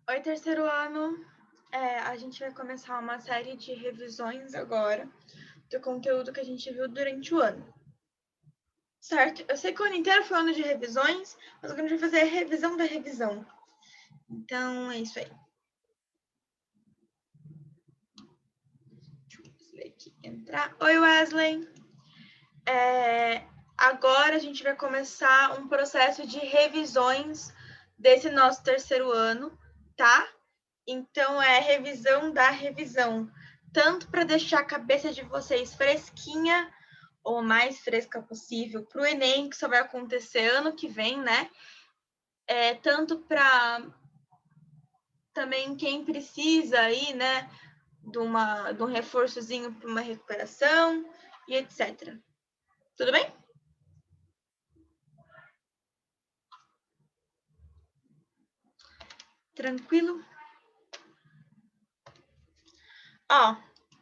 Oi, terceiro ano. A gente vai começar uma série de revisões agora do conteúdo que a gente viu durante o ano. Certo? Eu sei que o ano inteiro foi um ano de revisões, mas agora a gente vai fazer a revisão da revisão. Então, é isso aí. Deixa eu ver aqui. Entrar. Oi, Wesley. Agora a gente vai começar um processo de revisões desse nosso terceiro ano, tá? Então, é revisão da revisão. Tanto para deixar a cabeça de vocês fresquinha, ou mais fresca possível, para o Enem, que só vai acontecer ano que vem, né? Tanto para também quem precisa aí, né? De um reforçozinho para uma recuperação e etc. Tudo bem? Tranquilo? Ó,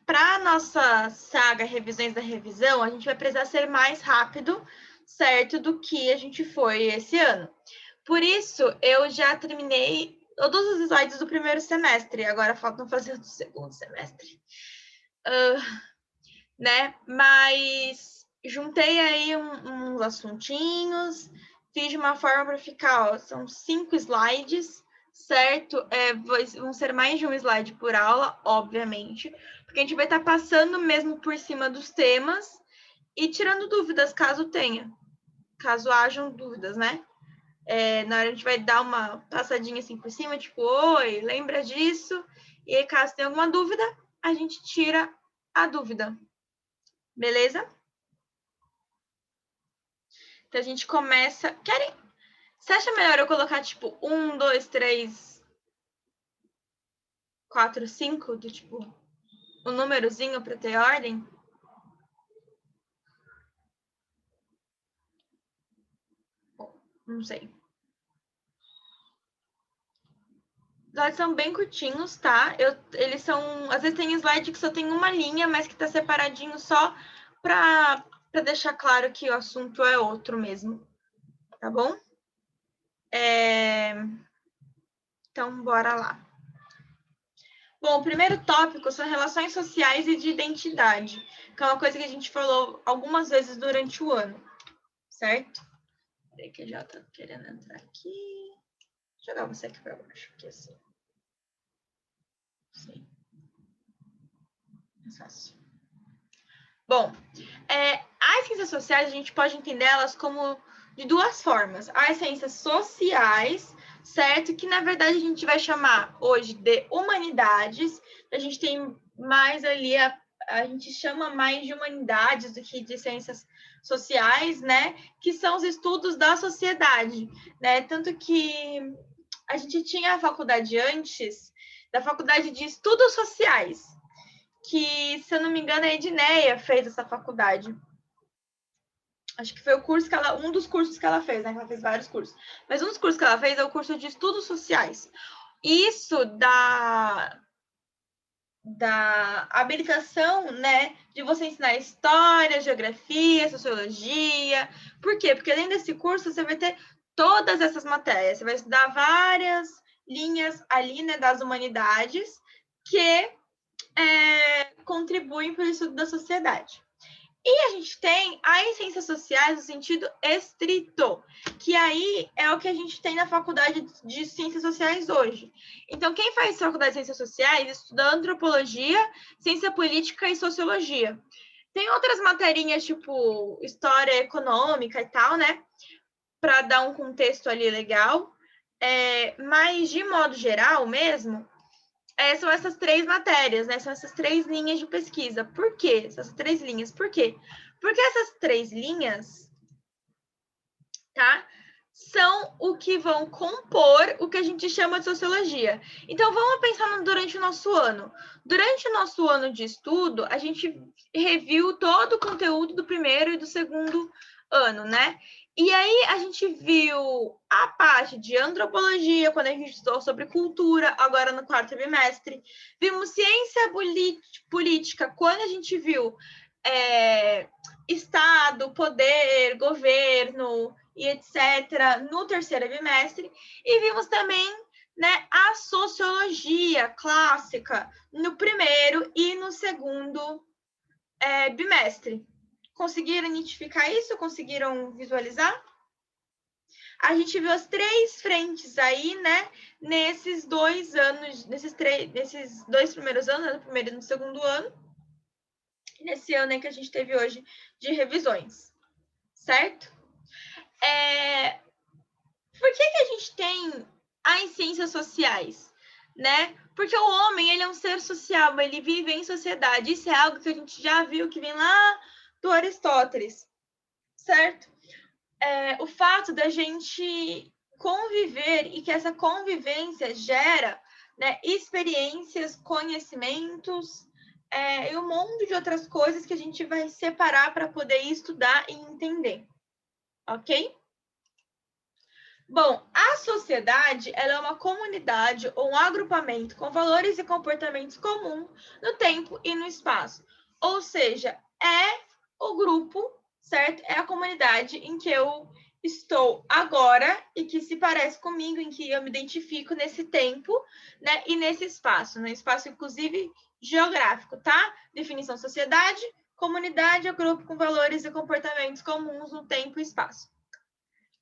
para nossa saga Revisões da Revisão, a gente vai precisar ser mais rápido, certo, do que a gente foi esse ano. Por isso, eu já terminei todos os slides do primeiro semestre, agora faltam fazer do segundo semestre. Né? Mas juntei aí uns assuntinhos, fiz de uma forma para ficar, ó, são 5 slides, certo? Vão ser mais de um slide por aula, obviamente, porque a gente vai estar passando mesmo por cima dos temas e tirando dúvidas, caso tenha, caso hajam dúvidas, né? Na hora a gente vai dar uma passadinha assim por cima, tipo, oi, lembra disso? E aí, caso tenha alguma dúvida, a gente tira a dúvida. Beleza? Então a gente começa. Você acha melhor eu colocar tipo 1, 2, 3, 4, 5? Do tipo um númerozinho para ter ordem? Bom, não sei. Os slides são bem curtinhos, tá? Eles são. Às vezes tem slide que só tem uma linha, mas que tá separadinho só para deixar claro que o assunto é outro mesmo. Tá bom? Então, bora lá. Bom, o primeiro tópico são relações sociais e de identidade, que é uma coisa que a gente falou algumas vezes durante o ano, certo? Peraí que já tá querendo entrar aqui. Vou jogar você aqui para baixo, porque assim. Sim. Mais fácil. Bom, as ciências sociais a gente pode entender elas como de duas formas. As ciências sociais, certo? Que na verdade a gente vai chamar hoje de humanidades. A gente tem mais ali, a gente chama mais de humanidades do que de ciências sociais, né? Que são os estudos da sociedade, né? Tanto que a gente tinha a faculdade antes, da faculdade de estudos sociais, que, se eu não me engano, a Edneia fez essa faculdade. Acho que foi o curso que ela, um dos cursos que ela fez, né? Ela fez vários cursos. Mas um dos cursos que ela fez é o curso de estudos sociais. Isso da habilitação, né, de você ensinar história, geografia, sociologia. Por quê? Porque além desse curso, você vai ter todas essas matérias. Você vai estudar várias linhas ali, né, das humanidades que contribuem para o estudo da sociedade. E a gente tem as ciências sociais no sentido estrito, que aí é o que a gente tem na faculdade de ciências sociais hoje. Então, quem faz faculdade de ciências sociais estuda antropologia, ciência política e sociologia. Tem outras materinhas, tipo história econômica e tal, né? Para dar um contexto ali legal. Mas, de modo geral mesmo, são essas três matérias, né? São essas três linhas de pesquisa. Por quê? Essas três linhas. Por quê? Porque essas três linhas, tá? São o que vão compor o que a gente chama de sociologia. Então, vamos pensar durante o nosso ano. Durante o nosso ano de estudo, a gente reviu todo o conteúdo do primeiro e do segundo ano, né? E aí a gente viu a parte de antropologia, quando a gente estudou sobre cultura, agora no quarto trimestre. Vimos ciência política, quando a gente viu Estado, poder, governo e etc., no terceiro bimestre. E vimos também né, a sociologia clássica no primeiro e no segundo bimestre. Conseguiram identificar isso? Conseguiram visualizar? A gente viu as três frentes aí, né, nesses 2 anos, nesses 2 primeiros anos, no primeiro e no segundo ano, nesse ano aí que a gente teve hoje de revisões, certo? Por que a gente tem as ciências sociais, né? Porque o homem, ele é um ser social, ele vive em sociedade. Isso é algo que a gente já viu, que vem lá do Aristóteles, certo? O fato da gente conviver e que essa convivência gera, né, experiências, conhecimentos e um monte de outras coisas que a gente vai separar para poder estudar e entender, ok? Bom, a sociedade ela é uma comunidade ou um agrupamento com valores e comportamentos comuns no tempo e no espaço. Ou seja, é o grupo, certo? É a comunidade em que eu estou agora e que se parece comigo, em que eu me identifico nesse tempo, né? E nesse espaço, no espaço, inclusive, geográfico, tá? Definição: sociedade, comunidade é grupo com valores e comportamentos comuns no tempo e espaço.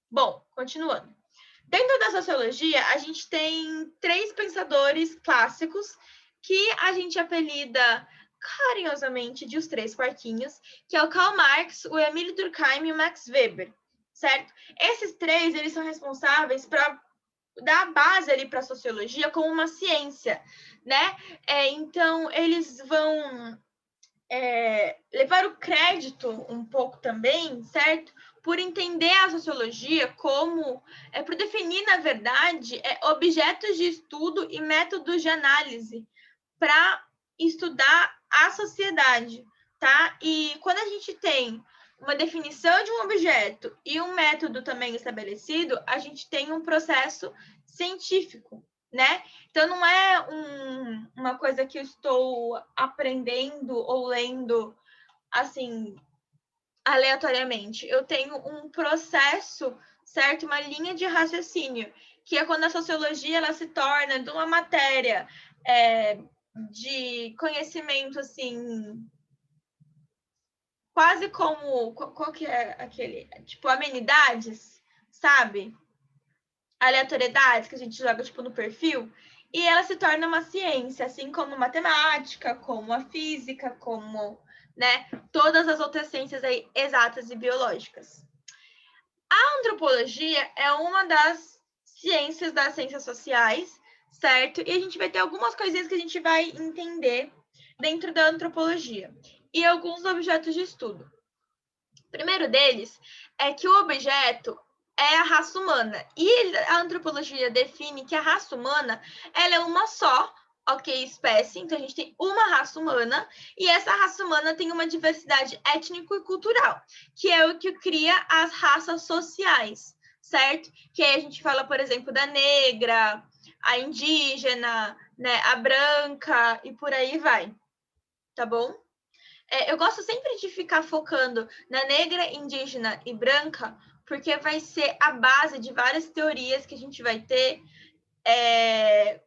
Bom, continuando. Dentro da sociologia, a gente tem 3 pensadores clássicos que a gente apelida carinhosamente de os 3 quartinhos, que é o Karl Marx, o Emile Durkheim e o Max Weber, certo? Esses 3, eles são responsáveis para dar a base ali para a sociologia como uma ciência, né? Então, eles vão levar o crédito um pouco também, certo? Por entender a sociologia como, por definir, na verdade, objetos de estudo e métodos de análise para estudar a sociedade, tá? E quando a gente tem uma definição de um objeto e um método também estabelecido, a gente tem um processo científico, né? Então, não é uma coisa que eu estou aprendendo ou lendo, assim, aleatoriamente. Eu tenho um processo, certo? Uma linha de raciocínio, que é quando a sociologia ela se torna de uma matéria de conhecimento, assim, quase como... Qual que é aquele? Tipo, amenidades, sabe? Aleatoriedades que a gente joga, tipo, no perfil. E ela se torna uma ciência, assim como matemática, como a física, como, né, todas as outras ciências aí exatas e biológicas. A antropologia é uma das ciências das ciências sociais, certo? E a gente vai ter algumas coisinhas que a gente vai entender dentro da antropologia e alguns objetos de estudo. O primeiro deles é que o objeto é a raça humana. E a antropologia define que a raça humana ela é uma só, ok, espécie. Então, a gente tem uma raça humana e essa raça humana tem uma diversidade étnico e cultural, que é o que cria as raças sociais, certo? Que aí a gente fala, por exemplo, da negra, a indígena, né, a branca e por aí vai, tá bom? Eu gosto sempre de ficar focando na negra, indígena e branca, porque vai ser a base de várias teorias que a gente vai ter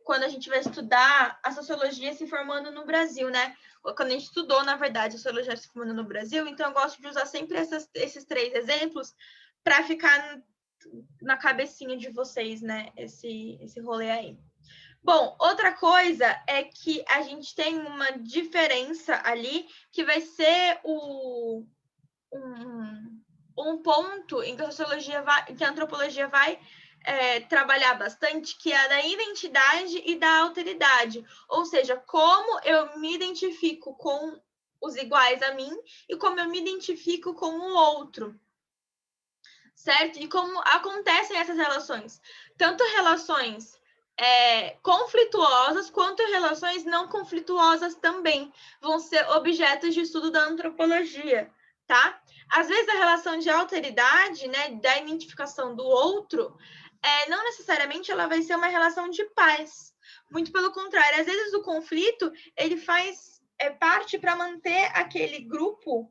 quando a gente vai estudar a sociologia se formando no Brasil, né? Quando a gente estudou, na verdade, a sociologia se formando no Brasil, então eu gosto de usar sempre esses 3 exemplos para ficar na cabecinha de vocês, né? Esse rolê aí. Bom, outra coisa é que a gente tem uma diferença ali que vai ser um ponto em que a sociologia vai, que a antropologia vai trabalhar bastante, que é a da identidade e da alteridade. Ou seja, como eu me identifico com os iguais a mim e como eu me identifico com o outro. Certo? E como acontecem essas relações. Tanto relações conflituosas quanto relações não conflituosas também vão ser objetos de estudo da antropologia, tá? Às vezes a relação de alteridade, né, da identificação do outro, não necessariamente ela vai ser uma relação de paz. Muito pelo contrário, às vezes o conflito ele faz parte para manter aquele grupo,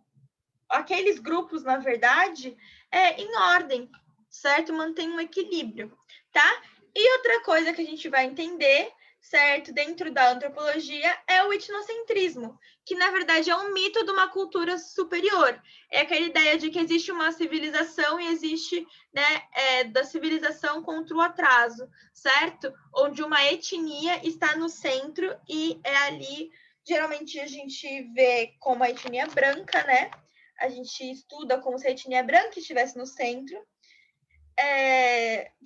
aqueles grupos, na verdade, em ordem, certo? Mantém um equilíbrio, tá? E outra coisa que a gente vai entender, certo, dentro da antropologia, é o etnocentrismo, que na verdade é um mito de uma cultura superior. É aquela ideia de que existe uma civilização e existe, né, da civilização contra o atraso, certo? Onde uma etnia está no centro e é ali, geralmente a gente vê como a etnia branca, né? A gente estuda como se a etnia branca estivesse no centro,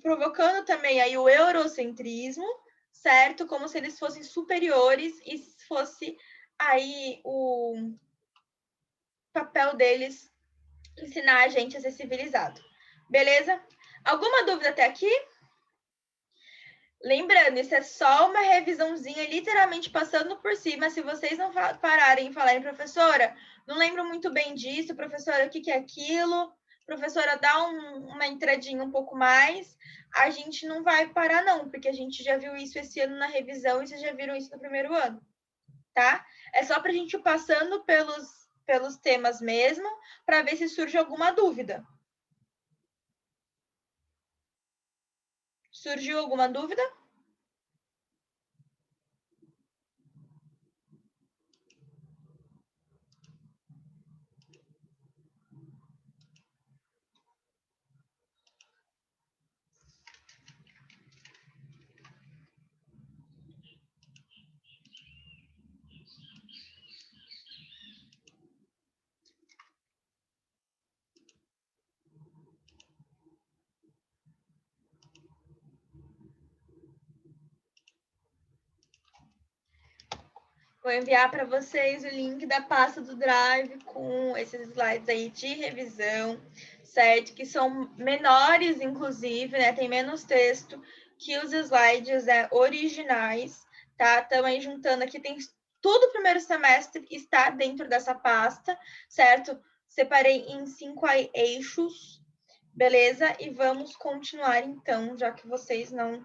provocando também aí o eurocentrismo, certo? Como se eles fossem superiores e fosse aí o papel deles ensinar a gente a ser civilizado. Beleza? Alguma dúvida até aqui? Lembrando, isso é só uma revisãozinha, literalmente passando por cima. Se vocês não pararem e falarem, professora, não lembro muito bem disso, professora, o que é aquilo? Professora, dá uma entradinha um pouco mais. A gente não vai parar, não, porque a gente já viu isso esse ano na revisão e vocês já viram isso no primeiro ano, tá? É só para a gente ir passando pelos temas mesmo, para ver se surge alguma dúvida. Surgiu alguma dúvida? Vou enviar para vocês o link da pasta do Drive com esses slides aí de revisão, certo? Que são menores, inclusive, né? Tem menos texto que os slides originais, tá? Também juntando aqui, tem tudo o primeiro semestre está dentro dessa pasta, certo? Separei em 5 eixos, beleza? E vamos continuar, então, já que vocês não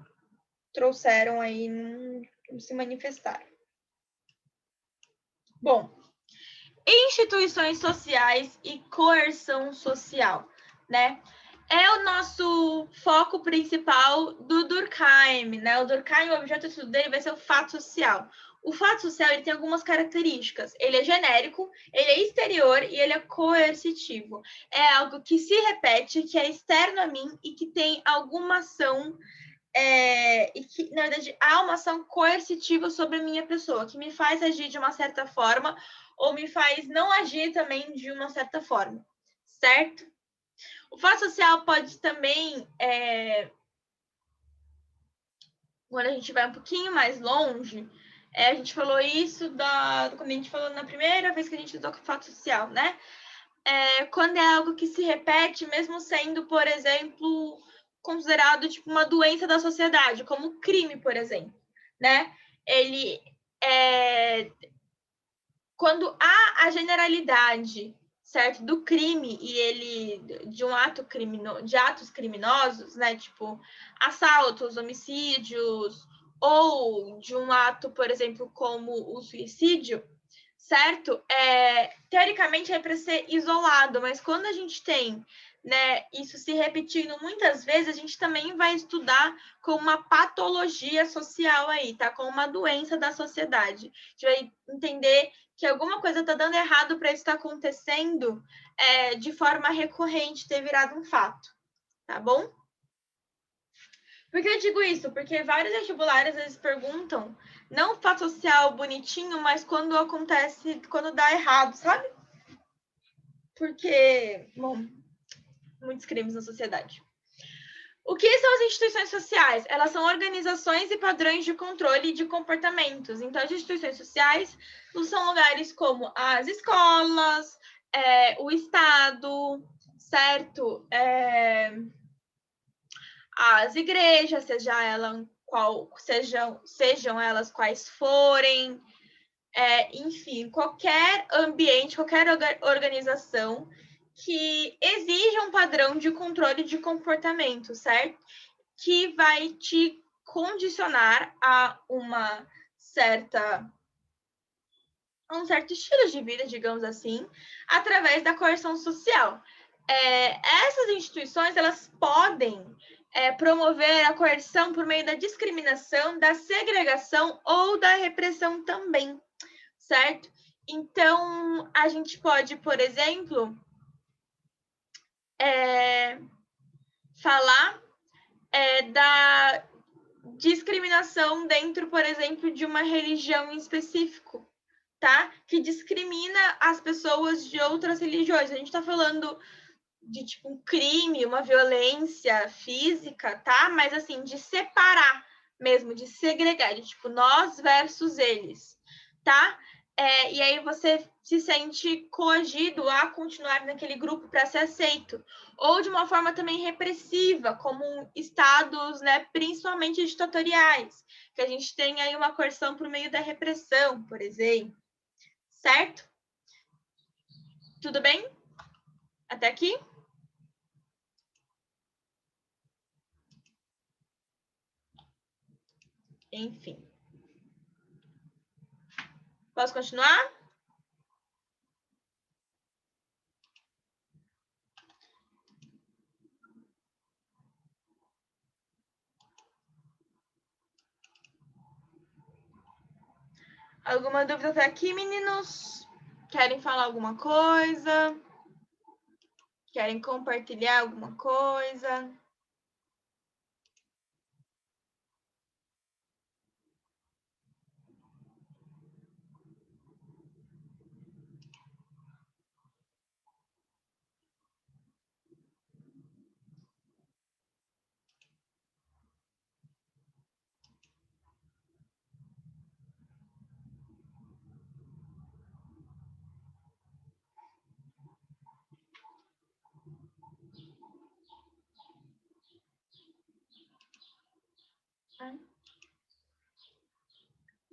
trouxeram aí, não se manifestaram. Bom, instituições sociais e coerção social, né? É o nosso foco principal do Durkheim, né? O Durkheim, o objeto de estudo dele vai ser o fato social. O fato social, ele tem algumas características. Ele é genérico, ele é exterior e ele é coercitivo. É algo que se repete, que é externo a mim e que tem alguma ação e que, na verdade, há uma ação coercitiva sobre a minha pessoa, que me faz agir de uma certa forma ou me faz não agir também de uma certa forma, certo? O fato social pode também, quando a gente vai um pouquinho mais longe, a gente falou isso quando a gente falou na primeira vez que a gente usou o fato social, né? Quando é algo que se repete, mesmo sendo, por exemplo, considerado tipo uma doença da sociedade, como crime, por exemplo, né? Ele quando há a generalidade, certo, do crime e ele de de atos criminosos, né, tipo assaltos, homicídios ou de um ato, por exemplo, como o suicídio, certo? Teoricamente é para ser isolado, mas quando a gente tem, né, isso se repetindo muitas vezes, a gente também vai estudar com uma patologia social aí, tá? Com uma doença da sociedade. A gente vai entender que alguma coisa está dando errado para isso estar acontecendo de forma recorrente, ter virado um fato, tá bom? Por que eu digo isso? Porque vários vestibulares eles perguntam não fato social bonitinho, mas quando acontece, quando dá errado, sabe? Porque, bom, muitos crimes na sociedade. O que são as instituições sociais? Elas são organizações e padrões de controle de comportamentos. Então, as instituições sociais são lugares como as escolas, o Estado, certo? As igrejas, sejam elas quais forem, enfim, qualquer ambiente, qualquer organização que exija um padrão de controle de comportamento, certo? Que vai te condicionar a um certo estilo de vida, digamos assim, através da coerção social. Essas instituições, elas podem promover a coerção por meio da discriminação, da segregação ou da repressão também, certo? Então, a gente pode, por exemplo, falar da discriminação dentro, por exemplo, de uma religião em específico, tá? Que discrimina as pessoas de outras religiões. A gente está falando de tipo um crime, uma violência física, tá? Mas assim, de separar mesmo, de segregar, de tipo nós versus eles, tá? E aí você se sente coagido a continuar naquele grupo para ser aceito, ou de uma forma também repressiva, como estados, né, principalmente ditatoriais, que a gente tem aí uma coerção por meio da repressão, por exemplo, certo? Tudo bem? Até aqui? Enfim. Posso continuar? Alguma dúvida até aqui, meninos? Querem falar alguma coisa? Querem compartilhar alguma coisa?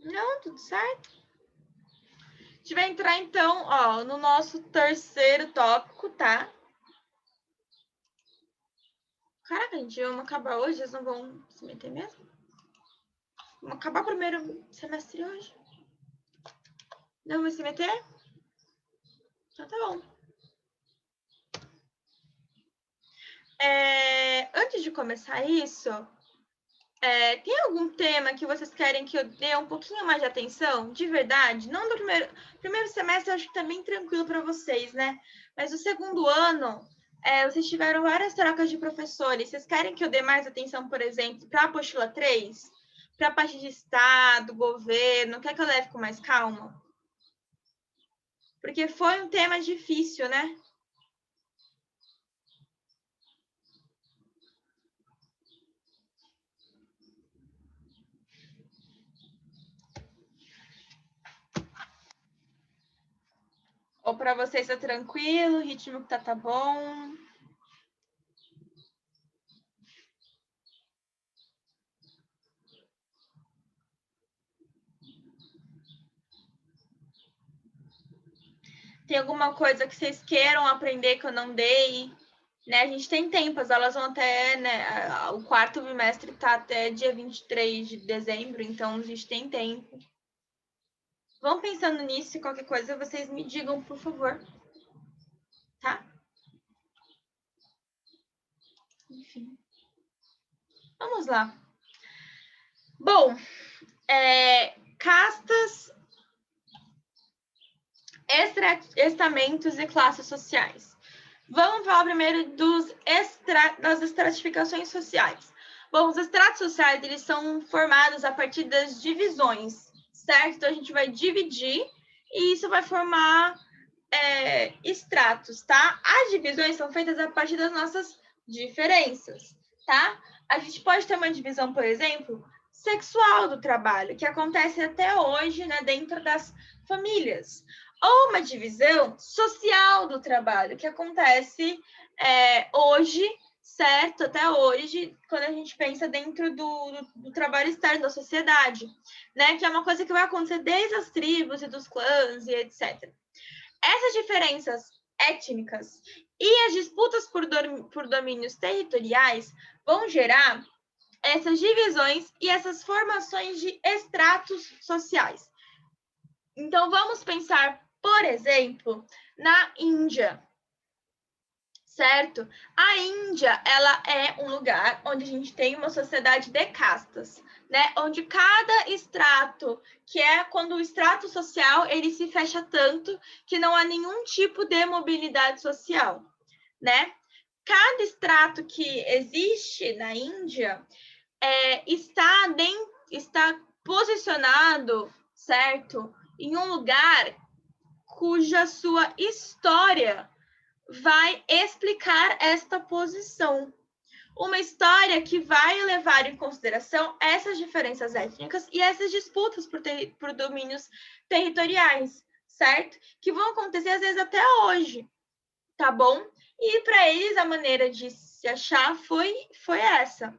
Não, tudo certo. A gente vai entrar, então, ó, no nosso terceiro tópico, tá? Caraca, gente, vamos acabar hoje? Eles não vão se meter mesmo? Vamos acabar o primeiro semestre hoje? Não vai se meter? Então tá bom. Antes de começar isso, tem algum tema que vocês querem que eu dê um pouquinho mais de atenção? De verdade? Não do primeiro semestre, eu acho que tá bem tranquilo para vocês, né? Mas o segundo ano, vocês tiveram várias trocas de professores. Vocês querem que eu dê mais atenção, por exemplo, para a apostila 3? Para a parte de Estado, governo? Quer que eu leve com mais calma? Porque foi um tema difícil, né? Ou para vocês tá tranquilo, o ritmo que tá bom? Tem alguma coisa que vocês queiram aprender que eu não dei? Né? A gente tem tempo, as aulas vão até, né? O quarto bimestre tá até dia 23 de dezembro, então a gente tem tempo. Vão pensando nisso e qualquer coisa vocês me digam, por favor. Tá? Enfim. Vamos lá. Bom, castas, estamentos e classes sociais. Vamos falar primeiro das estratificações sociais. Bom, os estratos sociais, eles são formados a partir das divisões, certo? Então, a gente vai dividir e isso vai formar estratos, tá? As divisões são feitas a partir das nossas diferenças, tá? A gente pode ter uma divisão, por exemplo, sexual do trabalho, que acontece até hoje, né, dentro das famílias. Ou uma divisão social do trabalho, que acontece hoje, certo? Até hoje, quando a gente pensa dentro do trabalho externo da sociedade, né? Que é uma coisa que vai acontecer desde as tribos e dos clãs e etc. Essas diferenças étnicas e as disputas por domínios territoriais vão gerar essas divisões e essas formações de estratos sociais. Então, vamos pensar, por exemplo, na Índia, certo? A Índia, ela é um lugar onde a gente tem uma sociedade de castas, né? Onde cada extrato, que é quando o extrato social, ele se fecha tanto que não há nenhum tipo de mobilidade social, né? Cada extrato que existe na Índia está posicionado, certo? Em um lugar cuja sua história vai explicar esta posição. Uma história que vai levar em consideração essas diferenças étnicas e essas disputas por domínios territoriais, certo? Que vão acontecer às vezes até hoje, tá bom? E para eles a maneira de se achar foi essa.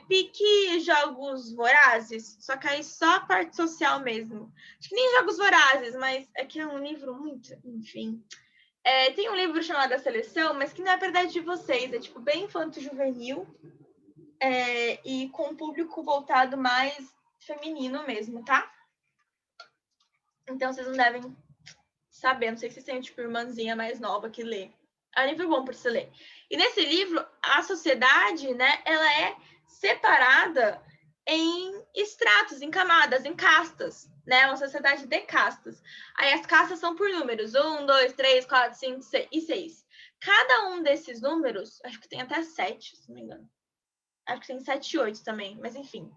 Pique Jogos Vorazes, só que aí só a parte social mesmo. Acho que nem Jogos Vorazes, mas é que é um livro muito, enfim. Tem um livro chamado A Seleção, mas que não é verdade de vocês, é tipo bem infanto-juvenil e com um público voltado mais feminino mesmo, tá? Então vocês não devem saber, não sei se vocês têm tipo irmãzinha mais nova que lê. É um livro bom para você ler. E nesse livro, a sociedade, né, ela é separada em estratos, em camadas, em castas, né? Uma sociedade de castas. Aí as castas são por números: 1, 2, 3, 4, 5, 6 e 6. Cada um desses números, acho que tem até 7, se não me engano. Acho que tem 7 e 8 também, mas enfim.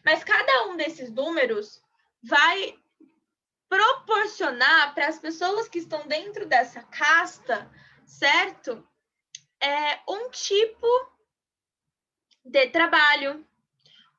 Mas cada um desses números vai proporcionar para as pessoas que estão dentro dessa casta, certo? Um tipo de trabalho,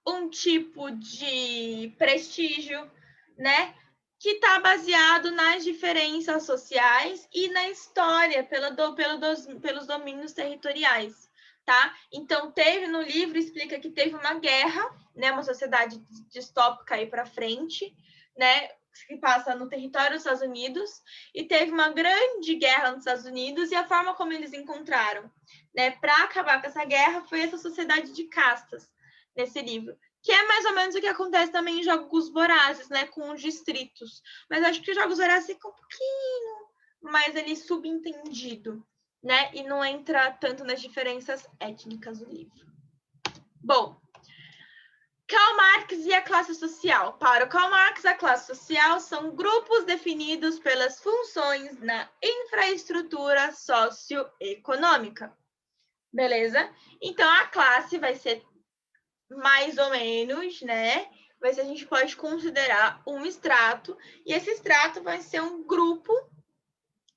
um tipo de prestígio, né? Que está baseado nas diferenças sociais e na história pelos domínios territoriais, tá? Então, teve no livro, explica que teve uma guerra, né? Uma sociedade distópica aí para frente, né? Que passa no território dos Estados Unidos, e teve uma grande guerra nos Estados Unidos, e a forma como eles encontraram, né, para acabar com essa guerra foi essa sociedade de castas, nesse livro. Que é mais ou menos o que acontece também em Jogos Vorazes, né, com os distritos. Mas acho que os Jogos Vorazes ficam um pouquinho mais ali subentendido, né, e não entra tanto nas diferenças étnicas do livro. Bom, Karl Marx e a classe social. Para o Karl Marx, a classe social são grupos definidos pelas funções na infraestrutura socioeconômica. Beleza? Então, a classe vai ser mais ou menos, né? A gente pode considerar um extrato, e esse extrato vai ser um grupo,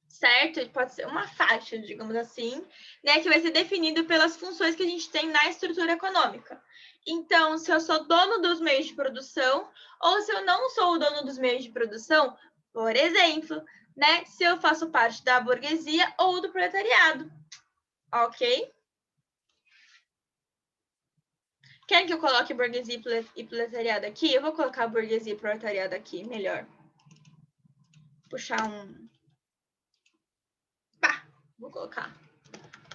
certo? Ele pode ser uma faixa, digamos assim, né? Que vai ser definido pelas funções que a gente tem na estrutura econômica. Então, se eu sou dono dos meios de produção, ou se eu não sou o dono dos meios de produção, por exemplo, né? Se eu faço parte da burguesia ou do proletariado, ok? Querem que eu coloque burguesia e proletariado aqui? Eu vou colocar burguesia e proletariado aqui, melhor. Puxar um... Pá! Vou colocar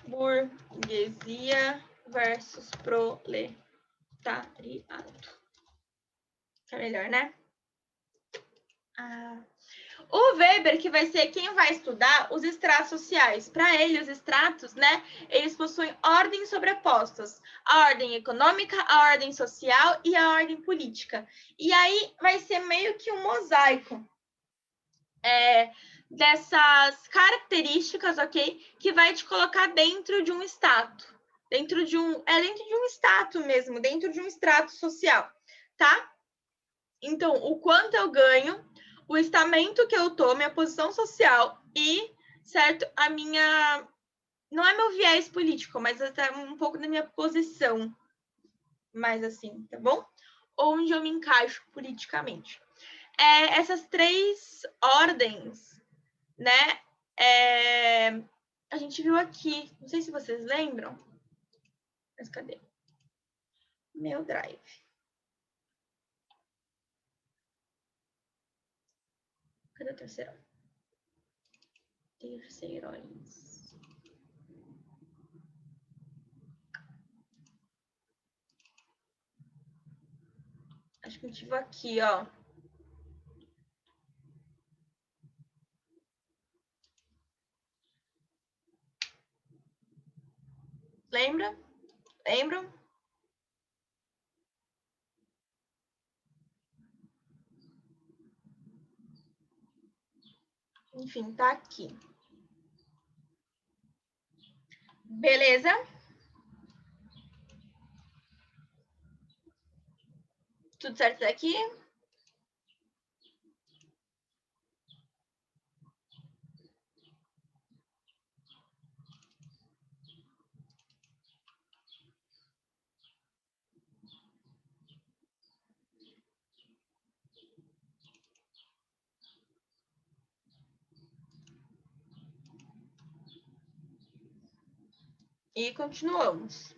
burguesia versus proletariado. Tá melhor, né? O Weber, que vai ser quem vai estudar os estratos sociais. Para ele, os estratos, né, eles possuem ordens sobrepostas. A ordem econômica, a ordem social e a ordem política. E aí vai ser meio que um mosaico dessas características, ok? Que vai te colocar dentro de um estrato. Dentro de um estrato mesmo, dentro de um estrato social, tá? Então, o quanto eu ganho, o estamento que eu tô, minha posição social e, certo, a minha... Não é meu viés político, mas até um pouco da minha posição, mais assim, tá bom? Onde eu me encaixo politicamente. Essas três ordens, né, a gente viu aqui, não sei se vocês lembram, mas cadê? Meu drive. Cadê o terceirão? Terceirões. Acho que a gente viu aqui, ó. Enfim, tá aqui. Beleza? Tudo certo daqui? E continuamos.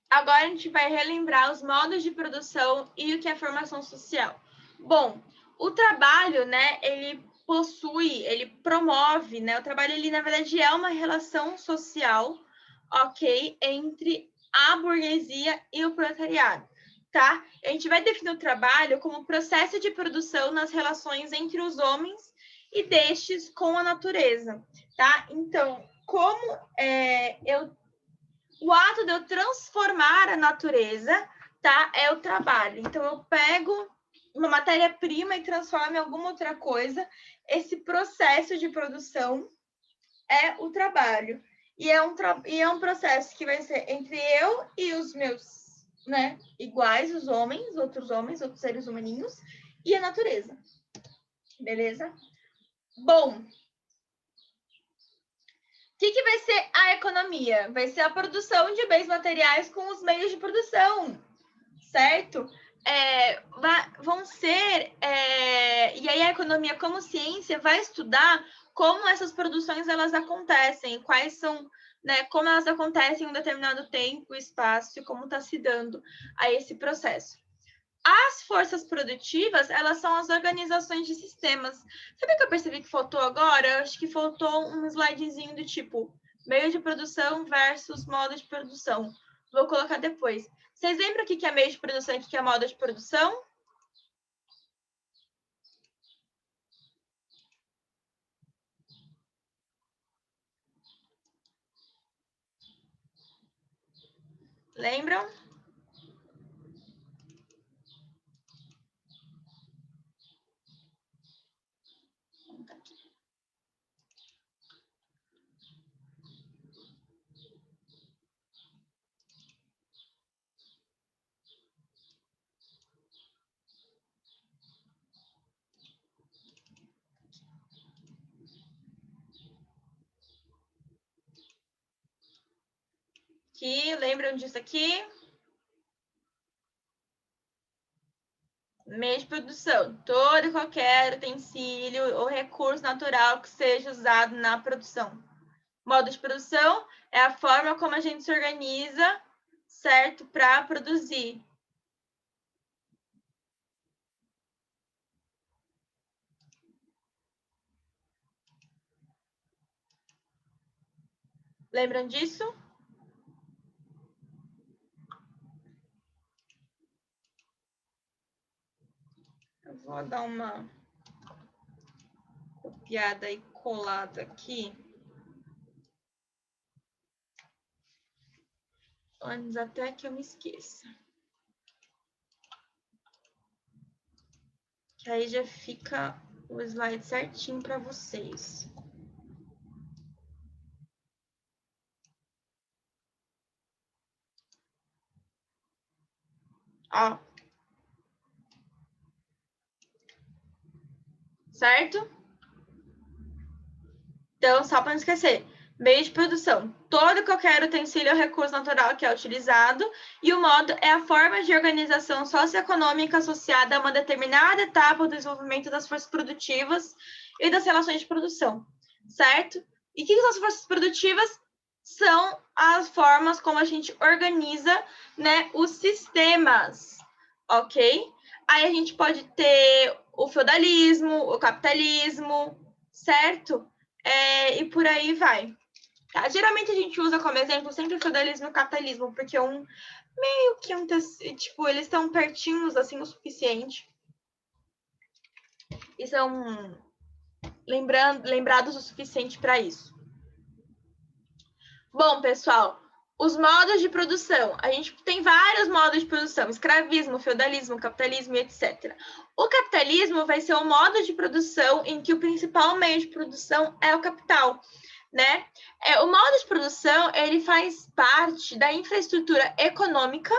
Agora a gente vai relembrar os modos de produção e o que é formação social. Bom, o trabalho, né, ele promove, né, o trabalho, ele na verdade é uma relação social, ok, entre a burguesia e o proletariado, tá? A gente vai definir o trabalho como processo de produção nas relações entre os homens e destes com a natureza, tá? Então, como o ato de eu transformar a natureza, tá? É o trabalho. Então, eu pego uma matéria-prima e transformo em alguma outra coisa. Esse processo de produção é o trabalho. E é um processo que vai ser entre eu e os meus, né, iguais, os homens, outros seres humaninhos, e a natureza. Beleza? Bom, o que vai ser a economia? Vai ser a produção de bens materiais com os meios de produção, certo? Vão ser... e aí a economia como ciência vai estudar como essas produções elas acontecem, quais são, né, como elas acontecem em um determinado tempo, espaço e como está se dando a esse processo. As forças produtivas, elas são as organizações de sistemas. Sabe que eu percebi que faltou agora? Eu acho que faltou um slidezinho do tipo meio de produção versus modo de produção. Vou colocar depois. Vocês lembram o que é meio de produção e o que é modo de produção? Lembram? Lembram disso aqui? Meio de produção. Todo e qualquer utensílio ou recurso natural que seja usado na produção. Modo de produção é a forma como a gente se organiza, certo? Para produzir. Lembram disso? Eu vou dar uma copiada e colada aqui. Antes até que eu me esqueça. Que aí já fica o slide certinho para vocês. Ó. Certo? Então, só para não esquecer, meio de produção, todo e qualquer utensílio ou recurso natural que é utilizado, e o modo é a forma de organização socioeconômica associada a uma determinada etapa do desenvolvimento das forças produtivas e das relações de produção, certo? E o que são as forças produtivas? São as formas como a gente organiza, né, os sistemas, ok? Aí a gente pode ter o feudalismo, o capitalismo, certo? E por aí vai. Tá? Geralmente a gente usa como exemplo sempre o feudalismo e o capitalismo, porque meio que tipo, eles estão pertinhos assim o suficiente. E são lembrados o suficiente para isso. Bom, pessoal, Os modos de produção. A gente tem vários modos de produção: escravismo, feudalismo, capitalismo e etc. O capitalismo vai ser o modo de produção em que o principal meio de produção é o capital, né? O modo de produção, ele faz parte da infraestrutura econômica,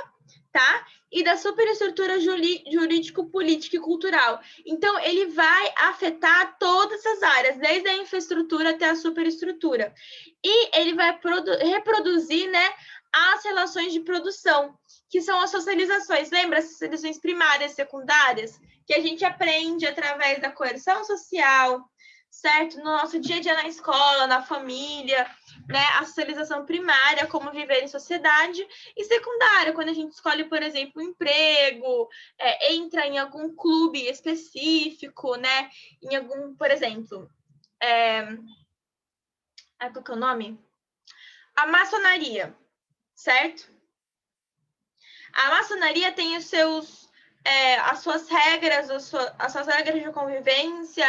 tá? E da superestrutura jurídico-política e cultural. Então, ele vai afetar todas as áreas, desde a infraestrutura até a superestrutura. E ele vai reproduzir, né, as relações de produção, que são as socializações. Lembra as socializações primárias, secundárias? Que a gente aprende através da coerção social, certo? No nosso dia a dia na escola, na família, né? A socialização primária, como viver em sociedade, e secundária, quando a gente escolhe, por exemplo, um emprego, entra em algum clube específico, né? Em algum, por exemplo, qual que é o nome? A maçonaria, certo? A maçonaria tem os seus, as suas regras, as suas regras de convivência,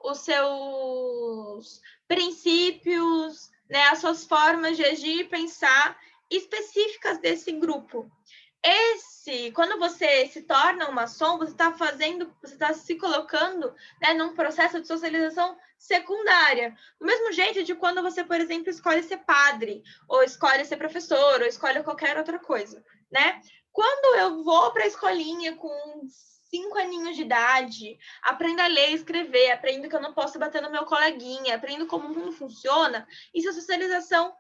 os seus princípios, né, as suas formas de agir e pensar específicas desse grupo. Quando você se torna um maçom, você está se colocando, né, num processo de socialização secundária. Do mesmo jeito de quando você, por exemplo, escolhe ser padre, ou escolhe ser professor, ou escolhe qualquer outra coisa, né? Quando eu vou para a escolinha com 5 aninhos de idade, aprendo a ler e escrever, aprendo que eu não posso bater no meu coleguinha, aprendo como o mundo funciona, isso é socialização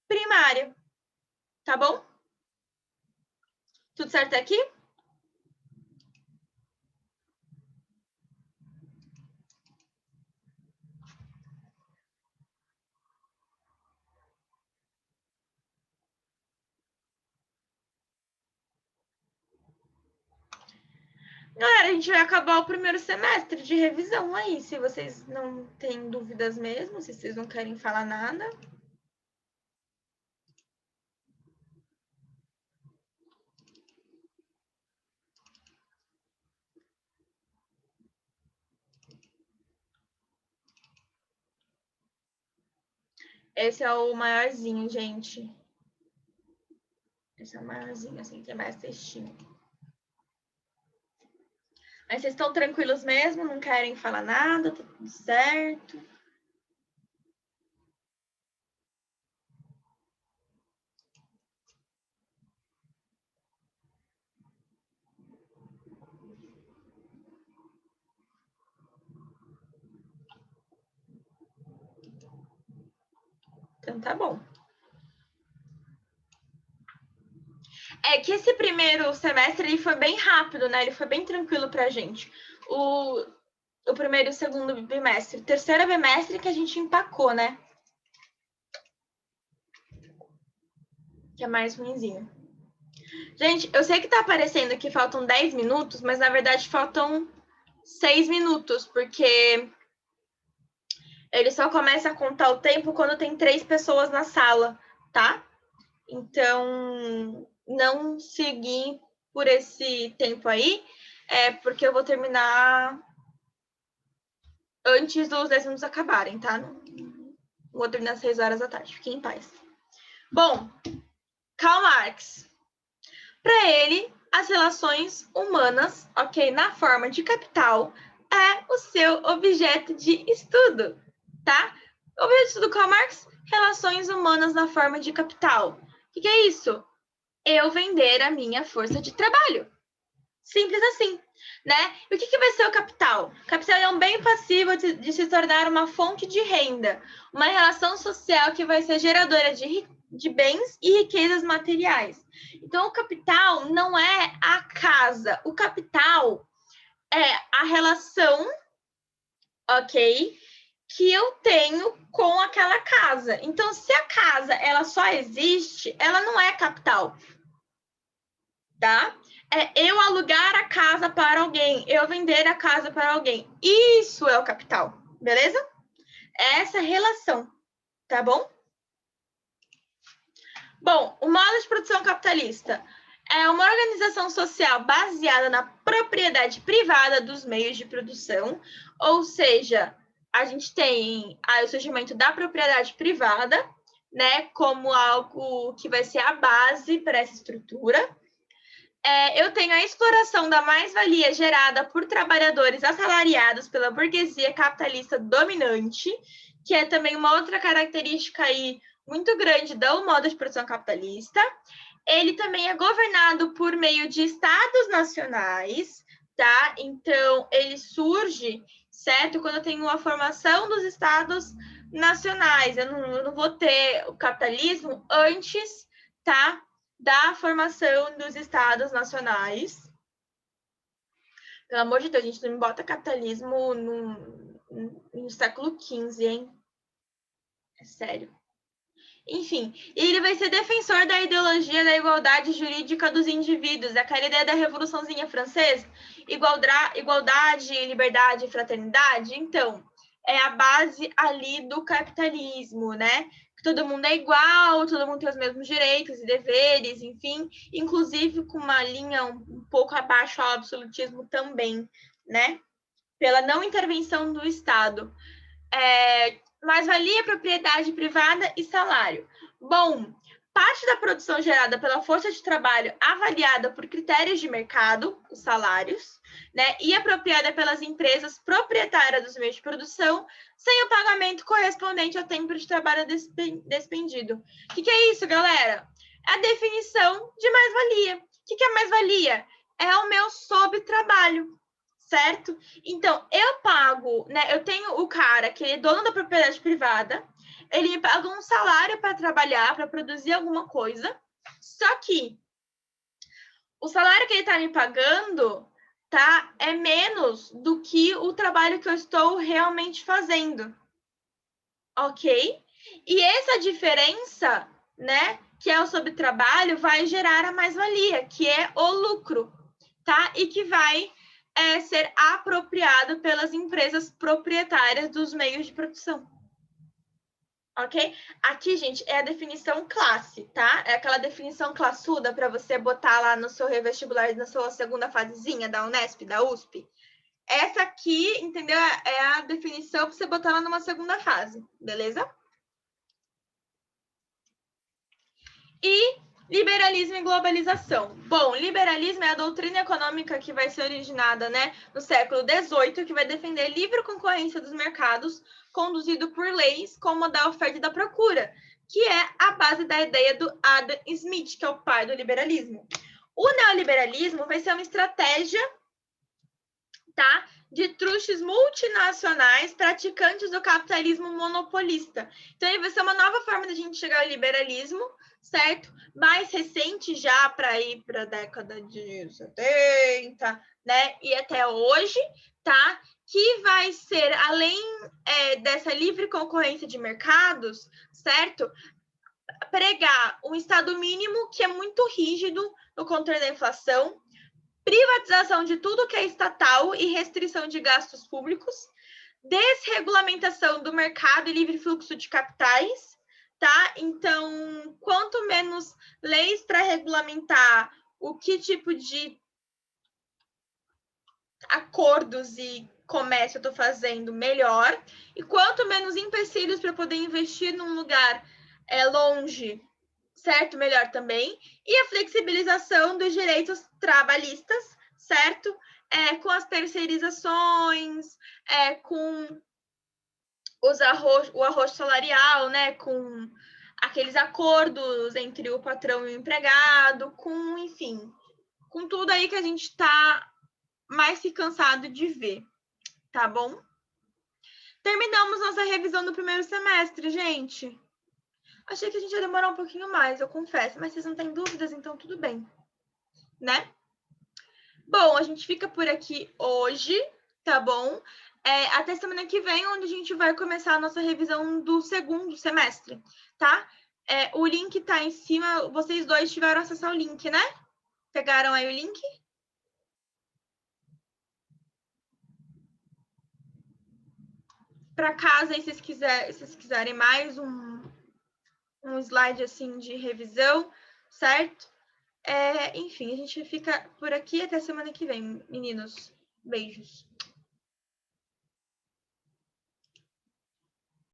primária, tá bom? Tudo certo aqui? Galera, a gente vai acabar o primeiro semestre de revisão aí. Se vocês não têm dúvidas mesmo, se vocês não querem falar nada. Esse é o maiorzinho, gente. Esse é o maiorzinho, assim, tem mais textinho. Mas vocês estão tranquilos mesmo? Não querem falar nada? Tá tudo certo? Então tá bom. É que esse primeiro semestre ele foi bem rápido, né? Ele foi bem tranquilo pra gente. O primeiro e o segundo bimestre. Terceiro bimestre que a gente empacou, né? Que é mais ruinzinho. Gente, eu sei que tá aparecendo que faltam 10 minutos, mas na verdade faltam 6 minutos, porque ele só começa a contar o tempo quando tem 3 pessoas na sala, tá? Então, não seguir por esse tempo aí, porque eu vou terminar antes dos 10 minutos acabarem, tá? Não vou terminar às 6 horas da tarde, fiquem em paz. Bom, Karl Marx. Para ele, as relações humanas, ok, na forma de capital, é o seu objeto de estudo, tá? O objeto de estudo Karl Marx, relações humanas na forma de capital. O que é isso? Eu vender a minha força de trabalho. Simples assim, né? E o que vai ser o capital? O capital é um bem passivo de se tornar uma fonte de renda, uma relação social que vai ser geradora de bens e riquezas materiais. Então, o capital não é a casa, o capital é a relação, ok, que eu tenho com aquela casa. Então, se a casa ela só existe, ela não é capital, tá? Eu alugar a casa para alguém, eu vender a casa para alguém. Isso é o capital, beleza? Essa relação, tá bom? Bom, o modo de produção capitalista é uma organização social baseada na propriedade privada dos meios de produção, ou seja, a gente tem o surgimento da propriedade privada, né, como algo que vai ser a base para essa estrutura. Eu tenho a exploração da mais-valia gerada por trabalhadores assalariados pela burguesia capitalista dominante, que é também uma outra característica aí muito grande do modo de produção capitalista. Ele também é governado por meio de estados nacionais, tá? Então, ele surge, certo? Quando eu tenho a formação dos estados nacionais. Eu não vou ter o capitalismo antes, tá? Da formação dos estados nacionais. Pelo amor de Deus, a gente não bota capitalismo no século XV, hein? É sério. Enfim, ele vai ser defensor da ideologia da igualdade jurídica dos indivíduos, aquela ideia da Revoluçãozinha Francesa, igualdade, liberdade e fraternidade. Então, é a base ali do capitalismo, né? Que todo mundo é igual, todo mundo tem os mesmos direitos e deveres, enfim, inclusive com uma linha um pouco abaixo ao absolutismo também, né? Pela não intervenção do Estado. Mais-valia, propriedade privada e salário. Bom, parte da produção gerada pela força de trabalho avaliada por critérios de mercado, os salários, né, e apropriada pelas empresas proprietárias dos meios de produção, sem o pagamento correspondente ao tempo de trabalho despendido. O que é isso, galera? É a definição de mais-valia. O que é mais-valia? É o meu sobretrabalho. Certo? Então, eu pago, né? Eu tenho o cara que é dono da propriedade privada, ele me paga um salário para trabalhar, para produzir alguma coisa, só que o salário que ele está me pagando, tá? É menos do que o trabalho que eu estou realmente fazendo. Ok? E essa diferença, né? Que é o sobretrabalho, vai gerar a mais-valia, que é o lucro, tá? E que vai ser apropriado pelas empresas proprietárias dos meios de produção. Ok? Aqui, gente, é a definição classe, tá? É aquela definição classuda para você botar lá no seu revestibular, na sua segunda fasezinha da Unesp, da USP. Essa aqui, entendeu? É a definição para você botar lá numa segunda fase, beleza? E liberalismo e globalização. Bom, liberalismo é a doutrina econômica que vai ser originada, né, no século XVIII, que vai defender livre concorrência dos mercados, conduzido por leis como a da oferta e da procura, que é a base da ideia do Adam Smith, que é o pai do liberalismo. O neoliberalismo vai ser uma estratégia, tá, de truques multinacionais praticantes do capitalismo monopolista. Então, ele vai ser uma nova forma de a gente chegar ao liberalismo, certo? Mais recente já para ir para a década de 70, né? E até hoje, tá? Que vai ser, além dessa livre concorrência de mercados, certo? Pregar um Estado mínimo que é muito rígido no controle da inflação, privatização de tudo que é estatal e restrição de gastos públicos, desregulamentação do mercado e livre fluxo de capitais, tá? Então, quanto menos leis para regulamentar o que tipo de acordos e comércio eu estou fazendo, melhor. E quanto menos empecilhos para poder investir num lugar longe, certo? Melhor também. E a flexibilização dos direitos trabalhistas, certo? Com as terceirizações, com o arroz salarial, né? Com aqueles acordos entre o patrão e o empregado, com, enfim, com tudo aí que a gente está mais que cansado de ver, tá bom? Terminamos nossa revisão do primeiro semestre, gente. Achei que a gente ia demorar um pouquinho mais, eu confesso, mas vocês não têm dúvidas, então tudo bem, né? Bom, a gente fica por aqui hoje, tá bom? Até semana que vem, onde a gente vai começar a nossa revisão do segundo semestre, tá? O link tá em cima, vocês dois tiveram acesso ao link, né? Pegaram aí o link? Para casa, aí, se vocês quiserem mais um slide assim de revisão, certo? Enfim, a gente fica por aqui até semana que vem, meninos. Beijos.